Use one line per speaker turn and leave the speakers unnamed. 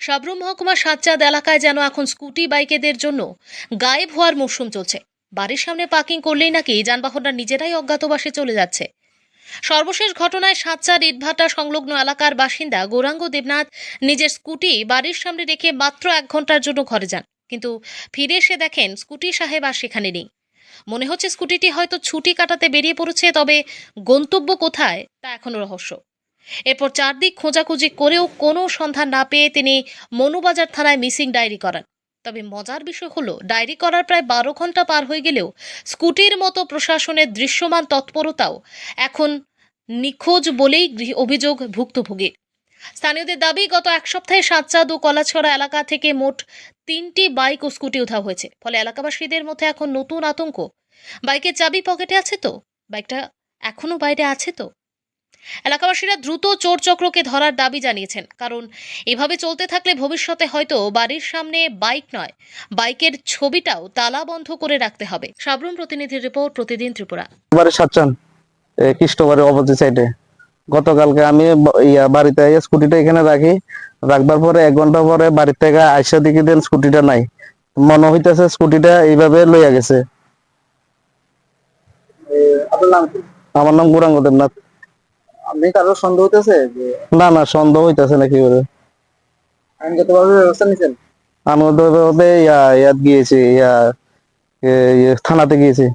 সাবরুম মহকুমার সাতচাঁদ এলাকায় যেন এখন স্কুটি বাইকেদের জন্য গায়েব হওয়ার মরশুম চলছে। বাড়ির সামনে পার্কিং করলেই নাকি যানবাহনরা নিজেরাই অজ্ঞাতবাসে চলে যাচ্ছে। সর্বশেষ ঘটনায় সাতচাঁদ ইটভাটা সংলগ্ন এলাকার বাসিন্দা গৌরাঙ্গ দেবনাথ নিজের স্কুটি বাড়ির সামনে রেখে মাত্র 1 ঘন্টার জন্য ঘরে যান, কিন্তু ফিরে এসে দেখেন স্কুটি সাহেব আর সেখানে নেই। মনে হচ্ছে স্কুটিটি হয়তো ছুটি কাটাতে বেরিয়ে পড়েছে, তবে গন্তব্য কোথায় তা এখনো রহস্য। এরপর চারদিক খোঁজাখুঁজি করেও কোনো সন্ধান না পেয়ে তিনি মনুবাজার থানায় মিসিং ডায়েরি করান। তবে মজার বিষয় হলো, ডায়েরি করার প্রায় 12 ঘন্টা পার হয়ে গেলেও স্কুটির মতো প্রশাসনের দৃশ্যমান তৎপরতাও এখন নিখোঁজ বলেই অভিযোগ ভুক্তভোগীর। স্থানীয়দের দাবি, গত 1 সপ্তাহে সাতচাঁদ ও কলাছড়া এলাকা থেকে মোট 3টি বাইক ও স্কুটি উধাও হয়েছে। ফলে এলাকাবাসীদের মধ্যে এখন নতুন আতঙ্ক। বাইকের চাবি পকেটে আছে তো? বাইকটা এখনো বাইরে আছে তো? এলাকাবাসীরা দ্রুত চোর চক্রকে ধরার দাবি জানিয়েছেন, কারণ এভাবে চলতে থাকলে ভবিষ্যতে হয়তো বাড়ির সামনে বাইক নয়, বাইকের ছবিটাও তালা বন্ধ করে রাখতে হবে। সাবরুম প্রতিনিধির রিপোর্ট, প্রতিদিন ত্রিপুরা।
এবারে সাতচান খ্রিস্টবারের অপোজিট সাইডে গতকালকে আমি বাড়িতে স্কুটিটা এখানে রাখবার পরে 1 ঘন্টা পরে বাড়ির থেকে আইসা দিকে দেন স্কুটিটা নাই। মনে হইতেছে স্কুটিটা এইভাবে লইয়া গেছে।
আপনার নাম কি?
আমার নাম গৌরাঙ্গ দেবনাথ।
আপনি কারো সন্দেহ হইতেছে যে
না, সন্দেহ হইতেছে না। কি করে
আইনগতভাবে ব্যবস্থা নিছেন?
আমি ইয়াত গিয়েছি, থানাতে গিয়েছি।